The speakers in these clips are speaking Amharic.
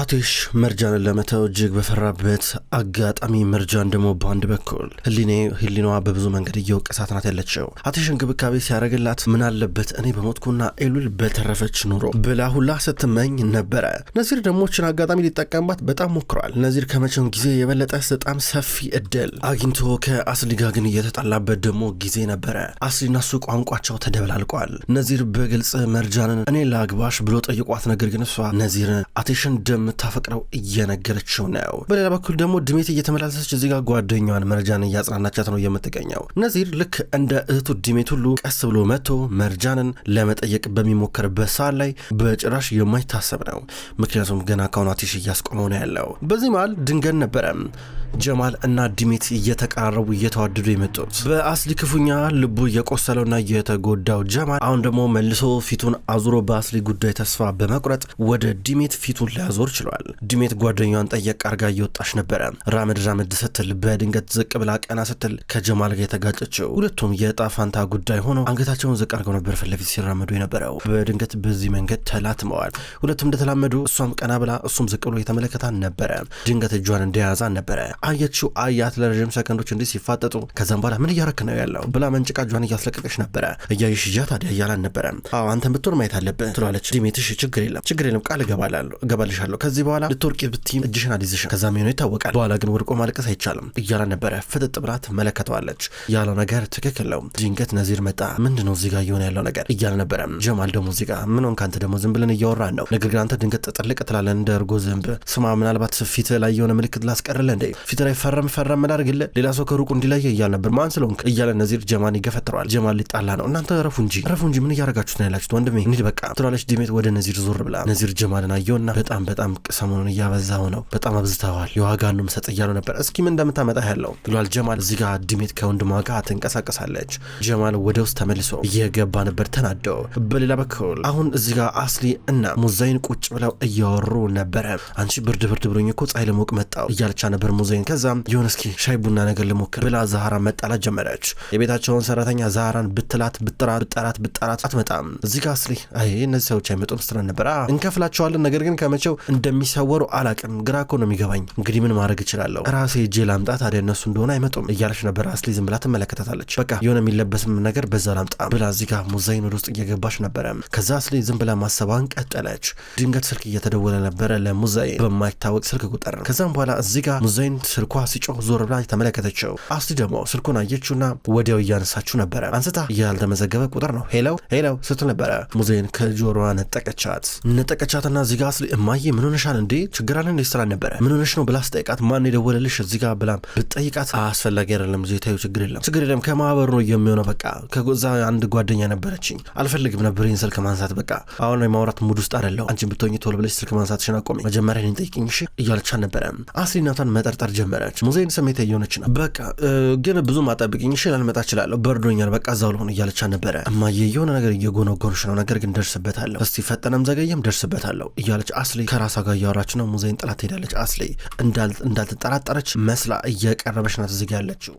አቴሽ መርጃንን ለመተው እጅግ በፈራበት አጋጣሚ መርጃን ደግሞ በአንድ በኩል ህሊናዋ በብዙ መንገድ እየወቀሳት ናት ያለችው። አቴሽ እንክብካቤ ሲያደርግላት ምን አለበት እኔ በሞትኩና ኤሉል በተረፈች ኑሮ ብላ ሁላ ስትመኝ ነበረ። ነዚር ደግሞ ችን አጋጣሚ ሊጠቀምባት በጣም ሞክሯል። ነዚር ከመቼም ጊዜ የበለጠ በጣም ሰፊ እድል አግኝቶ ከአስሊ ጋር ግን እየተጣላበት ደግሞ ጊዜ ነበረ። አስሊና እሱ ቋንቋቸው ተደብላልቋል። ነዚር በግልጽ መርጃንን እኔ ላግባሽ ብሎ ጠይቋት፣ ነገር ግን እሷ ነዚር አቴሽን እንደምታፈቅረው እየነገረችው ነው። በሌላ በኩል ደግሞ ድሜት እየተመላለሰች እዚህ ጋር ጓደኛዋን መርጃን እያጽናናቻት ነው የምትገኘው። ነዚር ልክ እንደ እህቱ ድሜት ሁሉ ቀስ ብሎ መጥቶ መርጃንን ለመጠየቅ በሚሞክርበት ሰዓት ላይ በጭራሽ የማይታሰብ ነው። ምክንያቱም ገና ካሁን አቴሽ እያስቆመው ነው ያለው። በዚህ መሃል ድንገት ነበረ ጀማል እና ዲሜት እየተቀራረቡ እየተዋደዱ የመጡት። በአስሊ ክፉኛ ልቡ እየቆሰለውና እየተጎዳው ጀማል አሁን ደግሞ መልሶ ፊቱን አዙሮ በአስሊ ጉዳይ ተስፋ በመቁረጥ ወደ ዲሜት ፊቱን ሊያዞር ችሏል። ዲሜት ጓደኛዋን ጠየቅ አርጋ እየወጣች ነበረ። ራመድ ስትል በድንገት ዝቅ ብላ ቀና ስትል ከጀማል ጋር የተጋጨችው። ሁለቱም የዕጣ ፋንታ ጉዳይ ሆኖ አንገታቸውን ዝቅ አርገው ነበር ፊት ለፊት ሲራመዱ የነበረው። በድንገት በዚህ መንገድ ተላትመዋል። ሁለቱም እንደተላመዱ እሷም ቀና ብላ እሱም ዝቅ ብሎ የተመለከታን ነበረ። ድንገት እጇን እንደያዛን ነበረ አየችው። አያት ለረጅም ሰከንዶች እንዲህ ሲፋጠጡ። ከዛም በኋላ ምን እያረክ ነው ያለው ብላ መንጭቃ እጇን እያስለቀቀች ነበረ። እያይሽ እያ ታዲያ እያላን ነበረ። አዎ አንተን ብትሆን ማየት አለብህ ትሏለች ዲሜትሽ። ችግር የለም ቃል እገባልሻለሁ ከዚህ በኋላ ልትወርቂ ብትይም እጅሽን አልይዝሽም ከዛም ሆኖ ይታወቃል። በኋላ ግን ወድቆ ማልቀስ አይቻልም እያላን ነበረ። ፍጥጥ ብላ ትመለከተዋለች። ያለው ነገር ትክክል ነው። ድንገት ነዚር መጣ። ምንድነው እዚህ ጋር እየሆነ ያለው ነገር እያለ ነበረ። ጀማል ደግሞ እዚህ ጋር ምን ሆንክ አንተ ደግሞ ዝም ብለን እያወራን ነው። ነገር ግን አንተ ድንገት ጥልቅ ትላለህ እንደ እርጎ ዝንብ። ስማ ምናልባት ፊት ላይ የሆነ ምልክት ላስቀርልህ እንዴ ፊት ላይ ፈረም ላድርግልህ ሌላ ሰው ከሩቁ እንዲለየ እያለ ነበር። ማን ስለሆንክ እያለ ነዚር ጀማል ይገፈትረዋል። ጀማል ሊጣላ ነው። እናንተ ረፉ እንጂ ምን እያረጋችሁት ነው ያላችሁት ወንድሜ እንሂድ በቃ ትላለች ዲሜት ወደ ነዚር ዞር ብላ። ነዚር ጀማልን አየውና በጣም ሰሞኑን እያበዛው ነው በጣም አብዝተዋል የዋጋን ነው መሰጥ እያለው ነበር። እስኪ ምን እንደምታመጣ ያለው ብሏል ጀማል። እዚህ ጋር ዲሜት ከወንድሟ ጋር ትንቀሳቀሳለች። ጀማል ወደ ውስጥ ተመልሶ እየገባ ነበር ተናደው። በሌላ በኩል አሁን እዚህ ጋር አስሊ እና ሙዛይን ቁጭ ብለው እያወሩ ነበረ። አንቺ ብርድ ብሎኝ እኮ ፀሐይ ለሞቅ መጣው እያለቻ ነበር ሙዛይን። ከዛም የሆነ እስኪ ሻይ ቡና ነገር ልሞክር ብላ ዛሃራ መጣላት ጀመረች። የቤታቸውን ሰራተኛ ዛሃራን ብጠራት አትመጣም። እዚህ ጋር አስሊ እነዚህ ሰዎች አይመጡም ስትለን ነበር። እንከፍላቸዋለን ነገር ግን ከመቼው እንደሚሰወሩ አላቅም ግራ እኮ ነው የሚገባኝ። እንግዲህ ምን ማድረግ እችላለሁ ራሴ እጄ ላምጣ ታዲያ እነሱ እንደሆነ አይመጡም እያለች ነበር። አስሊ ዝም ብላ ትመለከታታለች። በቃ የሆነ የሚለበስም ነገር በዛ ላምጣ ብላ እዚህ ጋር ሙዛይን ወደ ውስጥ እየገባች ነበረ። ከዛ አስሊ ዝም ብላ ማሰባን ቀጠለች። ድንገት ስልክ እየተደወለ ነበረ ለሙዛይን በማይታወቅ ስልክ ቁጥር። ከዛም በኋላ እዚህ ጋር ሙዛይን ስልኳ ሲጮህ ዞር ብላ ተመለከተችው። አስሊ ደግሞ ስልኩን አየችውና ወዲያው እያነሳችው ነበረ። አንስታ ያልተመዘገበ ቁጥር ነው ሄለው ስትል ነበረ። ሙዛይን ከጆሮዋ ነጠቀቻትና እዚህ ጋር አስሊ እማዬ ምን ሆነሻል እንዴ ችግር አለ እንዴ ስራ ነበረ ምን ሆነሽ ነው ብላ ስጠይቃት ማን የደወለልሽ እዚህ ጋር ብላም ብትጠይቃት አስፈላጊ አይደለም ዘይታዩ ችግር የለም ከማህበሩ ነው የሚሆነው በቃ ከጎዛ አንድ ጓደኛ ነበረችኝ አልፈልግም ነበር ይህን ስልክ ማንሳት በቃ አሁን የማውራት ሙድ ውስጥ አይደለሁ አንቺን ብትሆኚ ቶሎ ብለሽ ስልክ ማንሳትሽን አቆሚ መጀመሪያ እኔን ጠይቂኝ እሺ እያለቻ ነበረ። አስሊ እናቷን መጠርጠር ጀመረች። ሙዛይን ስሜት እየሆነች ነው። በቃ ግን ብዙ ማጠብቅኝ እሺ ላልመጣ እችላለሁ በርዶኛል በቃ እዛው ልሆን እያለቻ ነበረ። እማዬ የሆነ ነገር እየጎነጎንሽ ነው ነገር ግን ደርስበታለሁ እስቲ ፈጠነም ዘገየም ደርስበታለሁ እያለች አስሊ ከራሷ ጋር እያወራች ነው። ሙዛይን ጥላት ሄዳለች። አስሊ እንዳልተጠራጠረች መስላ እየቀረበች ናት እዚህ ያለችው።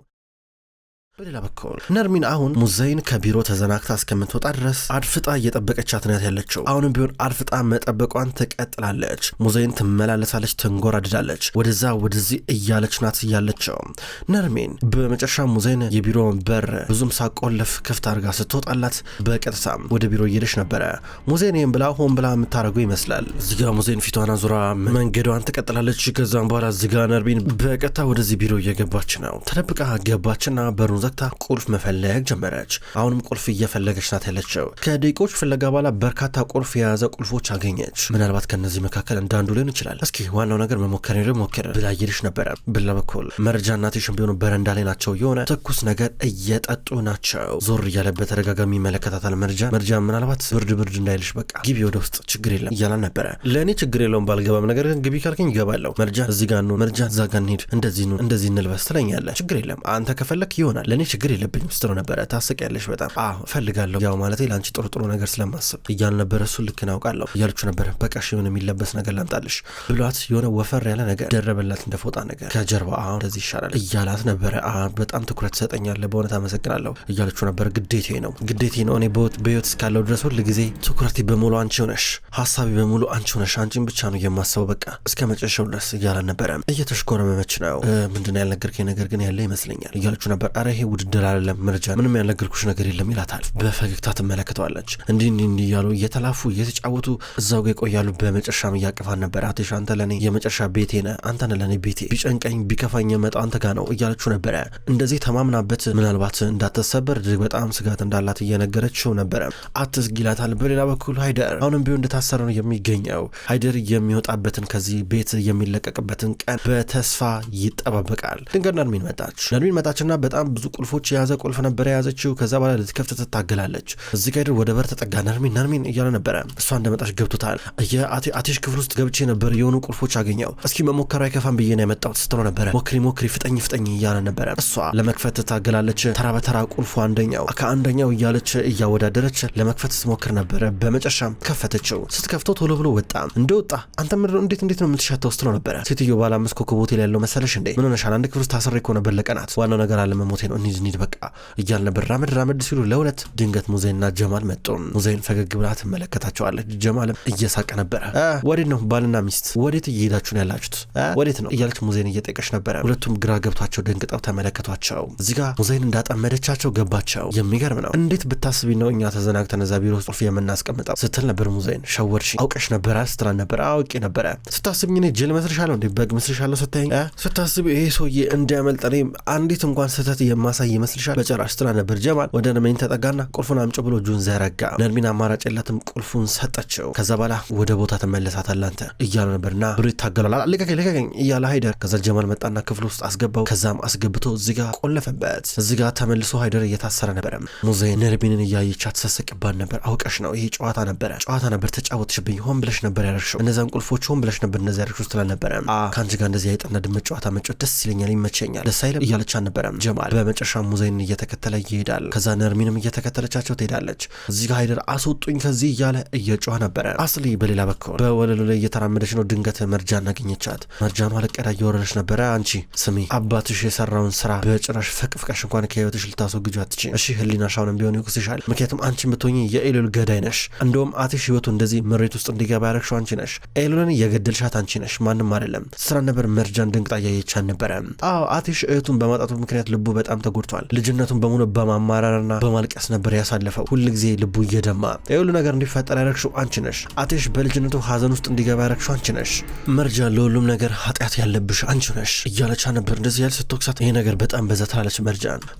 በሌላ በኩል ነርሚን አሁን ሙዛይን ከቢሮ ተዘናግታ እስከምትወጣ ድረስ አድፍጣ እየጠበቀቻት ናት ያለችው። አሁንም ቢሆን አድፍጣ መጠበቋን ትቀጥላለች። ሙዛይን ትመላለሳለች፣ ትንጎራድዳለች፣ ወደዛ ወደዚህ እያለች ናት ያለችው ነርሚን። በመጨረሻ ሙዛይን የቢሮ በር ብዙም ሳቆልፍ ክፍት አድርጋ ስትወጣላት በቀጥታ ወደ ቢሮ እየሄደች ነበረ። ሙዛይን ይህም ብላ ሆን ብላ የምታደርገው ይመስላል። እዚጋ ሙዛይን ፊቷን አዙራ መንገዷን ትቀጥላለች። ከዛም በኋላ እዚጋ ነርሚን በቀጥታ ወደዚህ ቢሮ እየገባች ነው። ተደብቃ ገባችና በሩን ዘግታ ቁልፍ መፈለግ ጀመረች። አሁንም ቁልፍ እየፈለገች ናት ያለችው። ከደቂቆች ፍለጋ በኋላ በርካታ ቁልፍ የያዘ ቁልፎች አገኘች። ምናልባት ከነዚህ መካከል እንዳንዱ ሊሆን ይችላል። እስኪ ዋናው ነገር መሞከር ብላ እየሄደች ነበረ። በሌላ በኩል መረጃና ቴሽን ቢሆኑ በረንዳ ላይ ናቸው። የሆነ ትኩስ ነገር እየጠጡ ናቸው። ዞር እያለ በተደጋጋሚ ይመለከታታል። መረጃ ምናልባት ብርድ እንዳይልሽ በቃ ግቢ ወደ ውስጥ ችግር የለም እያላን ነበረ። ለእኔ ችግር የለውም ባልገባም ነገር ግን ግቢ ካልከኝ ይገባለሁ። መረጃ እዚህ ጋር ነው መረጃ እዛ ጋር እንሂድ እንደዚህ እንልበስ ትለኛለህ። ችግር የለም አንተ ከፈለክ ይሆናል ለእኔ ችግር የለብኝም ስትለው ነበረ። ታስቂያለሽ በጣም እፈልጋለሁ ያው ማለቴ ለአንቺ ጥሩ ነገር ስለማስብ እያል ነበረ። እሱን ልክ ናውቃለሁ እያለችው ነበረ። በቃ እሺ የሆነ የሚለበስ ነገር ላምጣልሽ ብሏት የሆነ ወፈር ያለ ነገር ደረበላት እንደ ፎጣ ነገር ከጀርባ እንደዚህ ይሻላል እያላት ነበረ። በጣም ትኩረት ትሰጠኛለህ በእውነት አመሰግናለሁ እያለችው ነበረ። ግዴታዬ ነው እኔ በህይወት እስካለው ድረስ ሁል ጊዜ ትኩረቴ በሙሉ አንቺ ሆነሽ፣ ሀሳቢ በሙሉ አንቺ ሆነሽ፣ አንቺን ብቻ ነው የማስበው በቃ እስከ መጨረሻው ድረስ እያላን ነበረ። እየተሽኮረመመች ነው። ምንድን ነው ያልነገርከኝ ነገር ግን ያለ ይመስለኛል እያለችው ነበር። አረ ይሄ ውድድር አይደለም መርጃን፣ ምንም ያልነገርኩሽ ነገር የለም ይላታል። በፈገግታ ትመለከተዋለች። እንዲህ እያሉ እየተላፉ እየተጫወቱ እዛው ጋር ይቆያሉ። በመጨረሻም እያቀፋን ነበር። አትሽ አንተ ለኔ የመጨረሻ ቤቴ ነህ፣ አንተ ነህ ለኔ ቤቴ፣ ቢጨንቀኝ ቢከፋኝ የመጣው አንተ ጋር ነው እያለችው ነበረ። እንደዚህ ተማምናበት ምናልባት እንዳትሰበር በጣም ስጋት እንዳላት እየነገረችው ነበረ። አትስጊ ይላታል። በሌላ በኩል ሃይደር አሁንም ቢሆን እንደታሰረ ነው የሚገኘው። ሃይደር የሚወጣበትን ከዚህ ቤት የሚለቀቅበትን ቀን በተስፋ ይጠባበቃል። ድንገት ነርሚን መጣችና በጣም ብዙ ቁልፎች የያዘ ቁልፍ ነበር የያዘችው። ከዛ በኋላ ልትከፍት ትታገላለች። እዚህ ጋር ወደ በር ተጠጋ። ነርሚን እያለ ነበረ። እሷ እንደመጣች ገብቶታል። የአቴሽ ክፍል ውስጥ ገብቼ ነበር የሆኑ ቁልፎች አገኘው። እስኪ መሞከሩ አይከፋም ብዬ ነው የመጣሁት ስትለው ነበረ። ሞክሪ ፍጠኝ እያለ ነበረ። እሷ ለመክፈት ትታገላለች። ተራ በተራ ቁልፉ ከአንደኛው እያለች እያወዳደረች ለመክፈት ስትሞክር ነበረ። በመጨረሻም ከፈተችው። ስትከፍተው ቶሎ ብሎ ወጣ። እንደወጣ አንተ እንዴት ነው የምትሻተው ስትለው ነበረ። ሴትዮ ባለ 5 ኮከብ ሆቴል ያለው መሰለሽ እንዴ? ምን ሆነሻል? አንድ ክፍል ውስጥ ታስሬ እኮ ነበር ለቀናት። ዋናው ነገር አለመሞቴ ነው። እንሂድ በቃ እያል ነበር። ራመድ ሲሉ ለሁለት ድንገት ሙዜንና ጀማል መጡ። ሙዜን ፈገግ ብላ ትመለከታቸዋለች። ጀማልም እየሳቀ ነበረ። ወዴት ነው ባልና ሚስት ወዴት እየሄዳችሁ ነው ያላችሁት? ወዴት ነው እያለች ሙዜን እየጠየቀች ነበረ። ሁለቱም ግራ ገብቷቸው ደንግጠው ተመለከቷቸው። እዚህ ጋር ሙዜን እንዳጠመደቻቸው ገባቸው። የሚገርም ነው። እንዴት ብታስቢ ነው እኛ ተዘናግተን እዛ ቢሮ ውስጥ የምናስቀምጠው ስትል ነበር። ሙዜን ሸወርሽ አውቀሽ ነበር ስትላ ነበር። አውቄ ነበረ። ስታስቢ እኔ ጅል መስልሻለሁ እንዴ? በግ መስልሻለሁ ስታይኝ? ስታስቢ ይሄ ሰውዬ እንዲያመልጥ እኔ አንዲት እንኳን ስህተት የማሳይ ይመስልሻል? በጭራሽ ስትላ ነበር። ጀማል ወደ ነርሚን ተጠጋና ቁልፉን አምጪ ብሎ እጁን ዘረጋ። ነርሚን አማራጭ የላትም። ቁልፉን ሰጠችው። ከዛ በኋላ ወደ ቦታ ተመለሳታል አንተ እያለ ነበርና ብሎ ይታገላል። ልቀቀኝ እያለ ሃይደር። ከዛ ጀማል መጣና ክፍል ውስጥ አስገባው። ከዛም አስገብቶ እዚህ ጋር ቆለፈበት። እዚህ ጋር ተመልሶ ሃይደር እየታሰረ ነበረ። ሙዜን ነርሚንን እያየቻት ተሰቅባን ነበር። አውቀሽ ነው ይሄ ጨዋታ ነበር ተጫወትሽብኝ፣ ሆን ብለሽ ነበር ያደረግሽው፣ እነዛን ቁልፎች ሆን ብለሽ ነበር እነዚያ ያደረግሽው ስትል ነበረ። ከአንቺ ጋር እንደዚህ አይጥና ድመት ጨዋታ መጫወት ደስ ይለኛል፣ ይመቸኛል፣ ደስ አይልም እያለች ነበረ ጀማል። በመጨረሻ ሙዜን እየተከተለ ይሄዳል። ከዛ ነርሚንም እየተከተለቻቸው ትሄዳለች። እዚህ ጋር ሃይደር አስወጡኝ ከዚህ እያለ እየጮኸ ነበረ። አስሊ በሌላ በኩል በወለሉ ላይ እየተራመደች ነው። ድንገት መርጃን አገኘቻት። መርጃኗ ለቀዳ እየወረደች ነበረ። አንቺ ስሚ አባትሽ የሰራውን ስራ በጭራሽ ፈቅፍቀሽ እንኳን ከህይወትሽ ልታስወግጁ አትችይም። እሺ ህሊናሽ አሁንም ቢሆን ይወቅስሻል። ምክንያቱም አንቺ የምትሆኚ የኤሉል ገዳይ ነሽ። እንደውም አትሽ ህይወቱ እንደዚህ መሬት ውስጥ እንዲገባ ያደረግሽው አንቺ ነሽ። ኤሉልን የገደልሻት አንቺ ነሽ፣ ማንም አይደለም ስራ ነበር። መርጃን ድንቅጣ እያየቻት ነበረ። አትሽ እህቱን በማጣቱ ምክንያት ልቡ በጣም ተጎድቷል። ልጅነቱን በሙሉ በማማራርና በማልቀስ ነበር ያሳለፈው። ሁልጊዜ ልቡ እየደማ የሁሉ ነገር እንዲፈጠር ያደረግሽው አንቺ ነሽ። አትሽ በልጅነቱ ሀዘን ውስጥ እንዲገባ ያደረግሽው አንቺ ነሽ። መርጃን ለሁሉም ነገር ኃጢአት ያለብሽ አንቺ ነሽ እያለቻ ነበር። እንደዚህ ያለ ስትወቅሳት ይሄ ነገር በጣም በዛ ትላለች።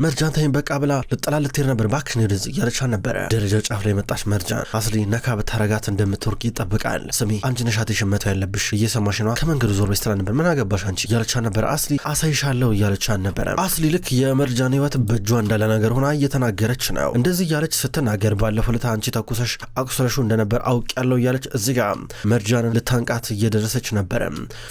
መርጃን ተይኝ በቃ ብላ ልጠላ ልትሄድ ነበር። እባክሽ ነው እንደዚህ እያለቻ ነበረ። ደረጃው ጫፍ ላይ መጣች መርጃን። አስሊ ነካ ብታረጋት እንደምትወርቅ ይጠብቃል። ስሚ አንቺ ነሽ አትሽ መተው ያለብሽ፣ እየሰማሽ ነው? ከመንገዱ ዞር በስተላ ነበር። ምን አገባሽ አንቺ እያለቻ ነበር። አስሊ አሳይሻለሁ እያለቻ ነበረ። አስሊ ልክ የመርጃን ህይወት በእጇ እንዳለ ነገር ሆና እየተናገረች ነው። እንደዚህ እያለች ስትናገር ባለፈው ዕለት አንቺ ተኩሰሽ አቁስለሹ እንደነበር አውቅ ያለው እያለች እዚህ ጋር መርጃንን ልታንቃት እየደረሰች ነበረ።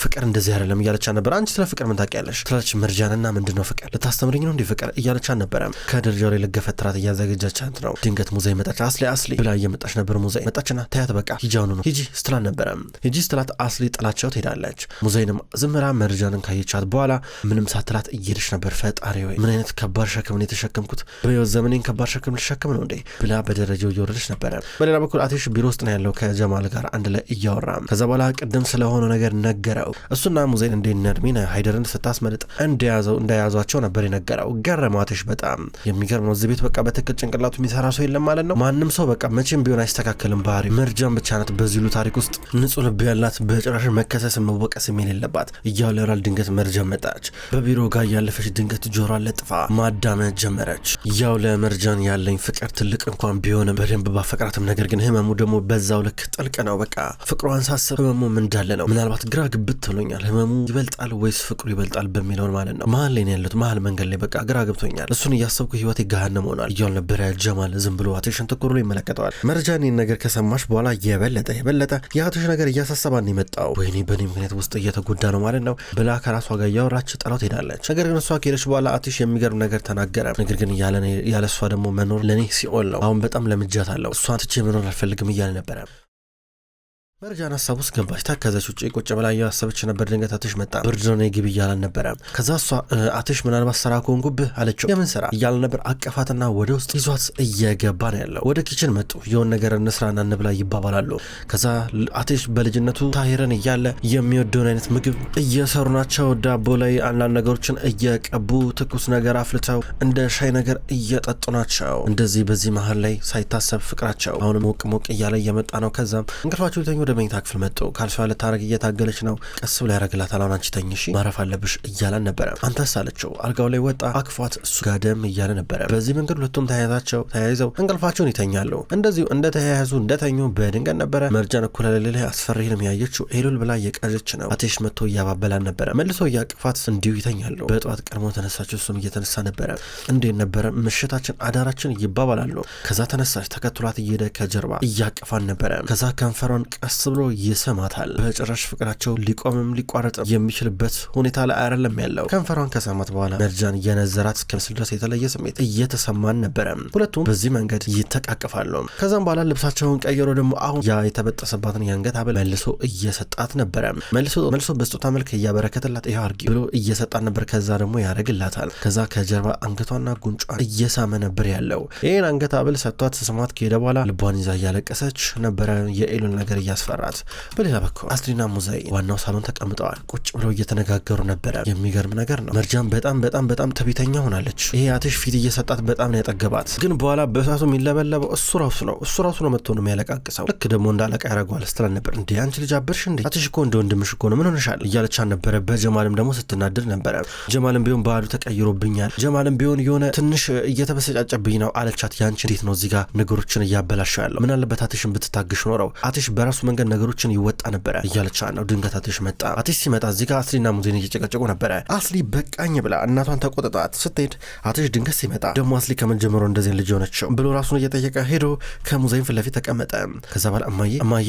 ፍቅር እንደዚህ አይደለም እያለቻ ነበር። አንቺ ስለ ፍቅር ምን ታውቂያለሽ ትላለች መርጃንና ምንድነው ፍቅር ልታስተምርኝ ነው እንዴ ፍቅር እያለቻ ነበረ። ከደረጃው ላይ ለገፈትራት እያዘገጃቻት ነው። ድንገት ሙዜን መጣች። አስሊ ብላ እየመጣች ነበር። ሙዜን መጣችና ታያት በቃ ሂጃውኑ ነው ሂጂ ስትላት ነበረ። ሂጂ ስትላት አስሊ ጥላቸው ትሄዳለች። ሙዜንም ዝም ብላ መርጃንን ካየቻት በኋላ ምንም ሳትላት እየሄደች ነበር። ፈጣሪ ወይ ምን አይነት ከባድ ሸክም ነው የተሸከምኩት፣ በህይወት ዘመኔን ከባድ ሸክም ልሸከም ነው እንዴ ብላ በደረጃው እየወረደች ነበረ። በሌላ በኩል አትሽ ቢሮ ውስጥ ነው ያለው ከጀማል ጋር አንድ ላይ እያወራ። ከዛ በኋላ ቅድም ስለሆነ ነገር ነገረው። እሱና ሙዜን እንዴ ነርሚን ሃይደርን ስታስመልጥ እንደያዟቸው ነበር የነገረው። ገረመው አትሽ በጣም የሚገርም ነው። እዚህ ቤት በቃ በትክክል ጭንቅላቱ የሚሰራ ሰው የለም ማለት ነው። ማንም ሰው በቃ መቼም ቢሆን አይስተካከልም ባህሪ። መርጃን ብቻ ናት በዚህ ሁሉ ታሪክ ውስጥ ንጹህ ልብ ያላት፣ በጭራሽ መከሰስ መወቀስ የሌለባት እያለ ራል ድንገት መርጃን መጣች። በቢሮ ጋር ያለፈች ድንገት ጆሮ ለጥፋ ማዳመጥ ጀመረች። ያው ለመርጃን ያለኝ ፍቅር ትልቅ እንኳን ቢሆንም በደንብ ባፈቅራትም ነገር ግን ህመሙ ደግሞ በዛው ልክ ጥልቅ ነው። በቃ ፍቅሯን ሳስብ ህመሙ ምን እንዳለ ነው ምናልባት ግራ ግብት ብሎኛል። ህመሙ ይበልጣል ወይስ ፍቅሩ ይበልጣል በሚለውን ማለት ነው። መሀል ላይ ነው ያሉት፣ መሀል መንገድ ላይ በቃ ግራ ገብቶኛል። እሱን እያሰብኩ ህይወቴ ገሃነም ሆኗል እያል ነበረ። ጀማል ዝም ብሎ አትሽን ትኩር ብሎ ይመለከተዋል። መርጃን ይህን ነገር ከሰማች በኋላ የበለጠ የአትሽ ነገር እያሳሰባን የመጣው ወይኔ በእኔ ምክንያት ውስጥ እየተጎዳ ነው ማለት ነው ብላ ከራሷ ጋር እያወራች ጥላው ትሄዳለች። ነገር ግን እሷ ከሄደች በኋላ አትሽ የሚገርም የሚገርም ነገር ተናገረ። ነገር ግን ያለ እሷ ደግሞ መኖር ለኔ ሲኦል ነው። አሁን በጣም ለምጃታለሁ። እሷን ትቼ መኖር አልፈልግም እያለ ነበረ። መርጃን ሀሳብ ውስጥ ገባች። ታከዘች። ውጭ ቁጭ ብላ እያሰበች ነበር። ድንገት አትሽ መጣ። ብርድ ነው ግቢ እያለን ነበረ። ከዛ እሷ አትሽ ምናልባት ስራ ከሆንኩብህ አለችው። የምን ስራ እያለ ነበር። አቀፋትና ወደ ውስጥ ይዟት እየገባ ነው ያለው። ወደ ኪችን መጡ። የሆን ነገር እንስራና እንብላ ይባባላሉ። ከዛ አትሽ በልጅነቱ ታሂርን እያለ የሚወደውን አይነት ምግብ እየሰሩ ናቸው። ዳቦ ላይ አንዳንድ ነገሮችን እየቀቡ ትኩስ ነገር አፍልተው እንደ ሻይ ነገር እየጠጡ ናቸው። እንደዚህ በዚህ መሀል ላይ ሳይታሰብ ፍቅራቸው አሁንም ሞቅ ሞቅ እያለ እየመጣ ነው። ከዛም እንቅልፋቸው ተኙ። ወደ መኝታ ክፍል መጡ። ካልሷ ልታረግ እየታገለች ነው። ቀስ ብላ ያረግላታል። አሁን አንቺ ተኝ እሺ፣ ማረፍ አለብሽ እያለን ነበረ። አንተስ አለችው። አልጋው ላይ ወጣ። አክፏት እሱ ጋደም እያለ ነበረ። በዚህ መንገድ ሁለቱም ተያይዘው እንቅልፋቸውን ይተኛሉ። እንደዚሁ እንደተያያዙ እንደተኙ በድንገት ነበረ መርጃን እኩለ ሌሊት ላይ አስፈሪንም ያየችው። ኤሉል ብላ እየቃዠች ነው። አትሽ መጥቶ እያባበላን ነበረ። መልሶ እያቅፋት እንዲሁ ይተኛሉ። በጠዋት ቀድሞ ተነሳች። እሱም እየተነሳ ነበረ። እንዴት ነበረ ምሽታችን አዳራችን ይባባላሉ። ከዛ ተነሳች። ተከትሏት እየሄደ ከጀርባ እያቅፋን ነበረ። ከዛ ከንፈሯን ቀስ ብሎ ይሰማታል። በጭራሽ ፍቅራቸው ሊቆምም ሊቋረጥም የሚችልበት ሁኔታ ላይ አይደለም ያለው። ከንፈሯን ከሰማት በኋላ መርጃን የነዘራት እስከምስል ድረስ የተለየ ስሜት እየተሰማን ነበረ። ሁለቱም በዚህ መንገድ ይተቃቀፋሉ። ከዛም በኋላ ልብሳቸውን ቀይሮ ደግሞ አሁን ያ የተበጠሰባትን የአንገት ሐብል መልሶ እየሰጣት ነበረ። መልሶ በስጦታ መልክ እያበረከተላት ይኸው አርጊ ብሎ እየሰጣት ነበር። ከዛ ደግሞ ያደርግላታል። ከዛ ከጀርባ አንገቷና ጉንጯን እየሳመ ነበር ያለው። ይህን አንገት ሐብል ሰጥቷት ስሟት ከሄደ በኋላ ልቧን ይዛ እያለቀሰች ነበረ። የኤሉን ነገር እያስፈራራት። በሌላ በኩል አስሊና ሙዛይ ዋናው ሳሎን ተቀምጠዋል። ቁጭ ብለው እየተነጋገሩ ነበረ። የሚገርም ነገር ነው። መርጃን በጣም ትዕቢተኛ ሆናለች። ይሄ አትሽ ፊት እየሰጣት በጣም ነው ያጠገባት። ግን በኋላ በሳቱ የሚለበለበው እሱ ራሱ ነው መጥቶ ነው የሚያለቃቅሰው። ልክ ደግሞ እንዳለቃ ያደርገዋል ስትለን ነበር። እንዴ አንቺ ልጅ አበርሽ እንዴ? አትሽ እኮ እንደ ወንድምሽ እኮ ነው፣ ምን ሆነሻል እያለቻ ነበረ። በጀማልም ደግሞ ስትናድር ነበረ። ጀማልም ቢሆን ባህሉ ተቀይሮብኛል፣ ጀማልም ቢሆን የሆነ ትንሽ እየተበሰጫጨብኝ ነው አለቻት። ያንቺ እንዴት ነው እዚህ ጋር ነገሮችን እያበላሸው ያለው? ምን አለበት አትሽን ብትታግሽ ኖረው አትሽ በራሱ መንገድ ነገሮችን ይወጣ ነበረ እያለቻ ነው። ድንገት አትሽ መጣ። አትሽ ሲመጣ እዚህ ጋር አስሊና ሙዜን እየጨቀጨቁ ነበረ። አስሊ በቃኝ ብላ እናቷን ተቆጥጣት ስትሄድ አትሽ ድንገት ሲመጣ ደግሞ አስሊ ከመጀመሩ እንደዚህ ልጅ ሆነችው ብሎ ራሱን እየጠየቀ ሄዶ ከሙዜን ፊት ለፊት ተቀመጠ። ከዛ በኋላ እማዬ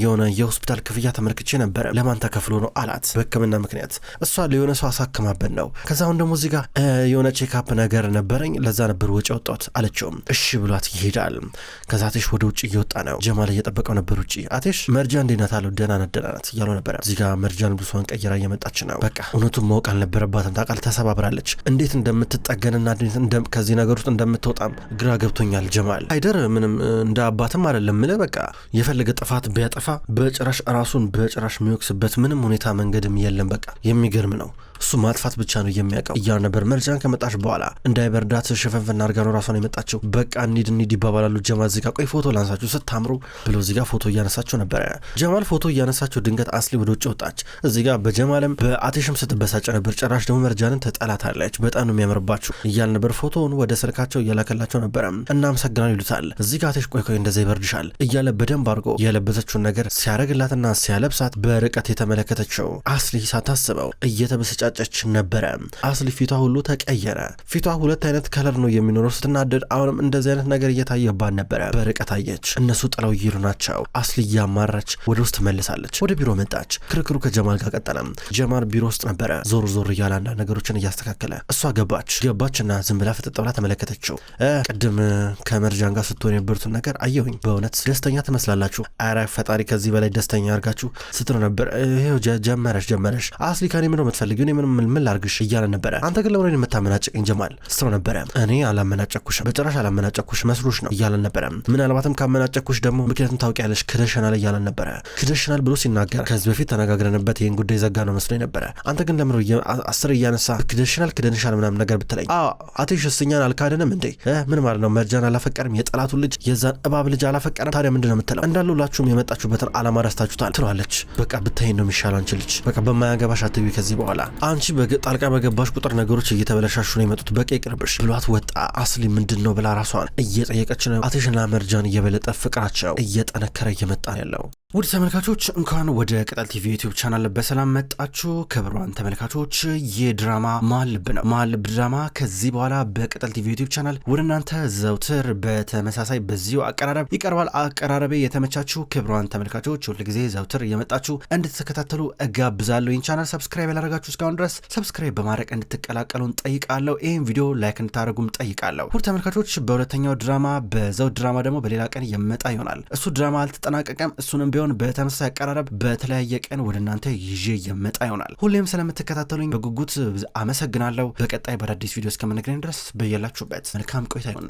የሆነ የሆስፒታል ክፍያ ተመልክቼ ነበረ፣ ለማን ተከፍሎ ነው አላት። በሕክምና ምክንያት እሷ ለሆነ ሰው አሳክማበት ነው። ከዛ አሁን ደግሞ እዚህ ጋር የሆነ ቼክአፕ ነገር ነበረኝ፣ ለዛ ነበር ወጪ ወጣሁት አለችው። እሺ ብሏት ይሄዳል። ከዛ አትሽ ወደ ውጭ እየወጣ ነው። ጀማል እየጠበቀው ነበር ውጭ። አትሽ መርጃ እንዴት ናት አለው። ደህና ናት እያለው ነበረ። እዚህ ጋር መርጃን ልብሷን ቀይራ እየመጣች ነው። በቃ እውነቱን ማወቅ አልነበረባትም። ታውቃለህ፣ ተሰባብራለች። እንዴት እንደምትጠገንና ከዚህ ነገር ውስጥ እንደምትወጣም ግራ ገብቶኛል። ጀማል አይደር ምንም እንደ አባትም አይደለም። ምን በቃ የፈለገ ጥፋት ቢያጠፋ በጭራሽ ራሱን በጭራሽ የሚወቅስበት ምንም ሁኔታ መንገድም የለም። በቃ የሚገርም ነው። እሱ ማጥፋት ብቻ ነው የሚያውቀው እያሉ ነበር። መርጃን ከመጣች በኋላ እንዳይበርዳት ሽፈንፍና አድርጋ ነው ራሷን የመጣችው። በቃ እንሂድ ይባባላሉ። ጀማል እዚህ ጋር ቆይ ፎቶ ላንሳችሁ ስታምሩ ብሎ እዚህ ጋር ፎቶ እያነሳቸው ነበረ። ጀማል ፎቶ እያነሳቸው ድንገት አስሊ ወደ ውጭ ወጣች። እዚህ ጋር በጀማልም በአትሽም ስትበሳጨ ነበር። ጭራሽ ደግሞ መርጃንን ትጠላታለች። በጣም ነው የሚያምርባችሁ እያል ነበር። ፎቶውን ወደ ስልካቸው እያላከላቸው ነበረ። እናመሰግናለን ይሉታል። እዚህ ጋር አትሽ ቆይ እንደዛ ይበርድሻል እያለ በደንብ አድርጎ የለበሰችውን ነገር ሲያደርግላትና ሲያለብሳት በርቀት የተመለከተችው አስሊ ሳታስበው እየተበሰጫ ጨች ነበረ። አስሊ ፊቷ ሁሉ ተቀየረ። ፊቷ ሁለት አይነት ከለር ነው የሚኖረው ስትናደድ። አሁንም እንደዚህ አይነት ነገር እየታየባን ነበረ። በርቀት አየች። እነሱ ጥለው ይሄዱ ናቸው። አስሊ እያማረች ወደ ውስጥ መልሳለች። ወደ ቢሮ መጣች። ክርክሩ ከጀማል ጋር ቀጠለ። ጀማል ቢሮ ውስጥ ነበረ ዞር እያለ አንዳንድ ነገሮችን እያስተካከለ። እሷ ገባችና ዝም ብላ ፍጥጥ ብላ ተመለከተችው። ቅድም ከመርጃን ጋር ስትሆን የነበሩትን ነገር አየሁኝ። በእውነት ደስተኛ ትመስላላችሁ። ኧረ ፈጣሪ ከዚህ በላይ ደስተኛ አድርጋችሁ ስትለው ነበር። ይሄው ጀመረሽ አስሊ ከኔ ምነው የምትፈልጊው? ምን ላርግሽ እያለ ነበረ። አንተ ግን ለምን የምታመናጨቀኝ ጀማል ስትለው ነበረ። እኔ አላመናጨኩሽም፣ በጭራሽ አላመናጨኩሽ መስሎሽ ነው እያለ ነበረ። ምናልባትም ካመናጨኩሽ ደግሞ ምክንያቱም ታውቂያለሽ ክደሽናል እያለ ነበረ። ክደሽናል ብሎ ሲናገር ከዚህ በፊት ተነጋግረንበት ይህን ጉዳይ ዘጋ ነው መስሎኝ ነበረ። አንተ ግን ለምን አስር እያነሳ ክደሽናል ምናምን ነገር ብትለኝ አትሽ እኛን አልካደንም እንዴ? ምን ማለት ነው? መርጃን አላፈቀርም? የጠላቱን ልጅ የዛን እባብ ልጅ አላፈቀርም? ታዲያ ምንድን ነው የምትለው? እንዳሉላችሁም የመጣችሁበትን አላማ ረስታችሁታል ትለዋለች። በቃ ብታይን ነው የሚሻለው። አንቺ ልጅ በቃ በማያገባሽ አትቢ ከዚህ በኋላ አንቺ ጣልቃ በገባሽ ቁጥር ነገሮች እየተበለሻሹ ነው የመጡት። በቃ ይቅርብሽ ብሏት ወጣ። አስሊ ምንድን ነው ብላ ራሷን እየጠየቀች ነው። አትሽና መርጃን እየበለጠ ፍቅራቸው እየጠነከረ እየመጣ ያለው ውድ ተመልካቾች እንኳን ወደ ቅጠል ቲቪ ዩቲዩብ ቻናል በሰላም መጣችሁ። ክቡራን ተመልካቾች የድራማ መሀል ልብ ነው። መሀል ልብ ድራማ ከዚህ በኋላ በቅጠል ቲቪ ዩቲዩብ ቻናል ወደ እናንተ ዘውትር በተመሳሳይ በዚሁ አቀራረብ ይቀርባል። አቀራረቤ የተመቻችሁ ክቡራን ተመልካቾች ሁልጊዜ ዘውትር እየመጣችሁ እንድትከታተሉ እጋብዛለሁ። ይህን ቻናል ሰብስክራይብ ያላደረጋችሁ እስካሁን ድረስ ሰብስክራይብ በማድረግ እንድትቀላቀሉን ጠይቃለሁ። ይህን ቪዲዮ ላይክ እንድታደርጉም ጠይቃለሁ። ውድ ተመልካቾች በሁለተኛው ድራማ በዘውድ ድራማ ደግሞ በሌላ ቀን የመጣ ይሆናል። እሱ ድራማ አልተጠናቀቀም። እሱንም ቢሆን በተመሳሳይ አቀራረብ በተለያየ ቀን ወደ እናንተ ይዤ የመጣ ይሆናል። ሁሌም ስለምትከታተሉኝ በጉጉት አመሰግናለሁ። በቀጣይ በአዳዲስ ቪዲዮ እስከምንገናኝ ድረስ በየላችሁበት መልካም ቆይታ ይሁን።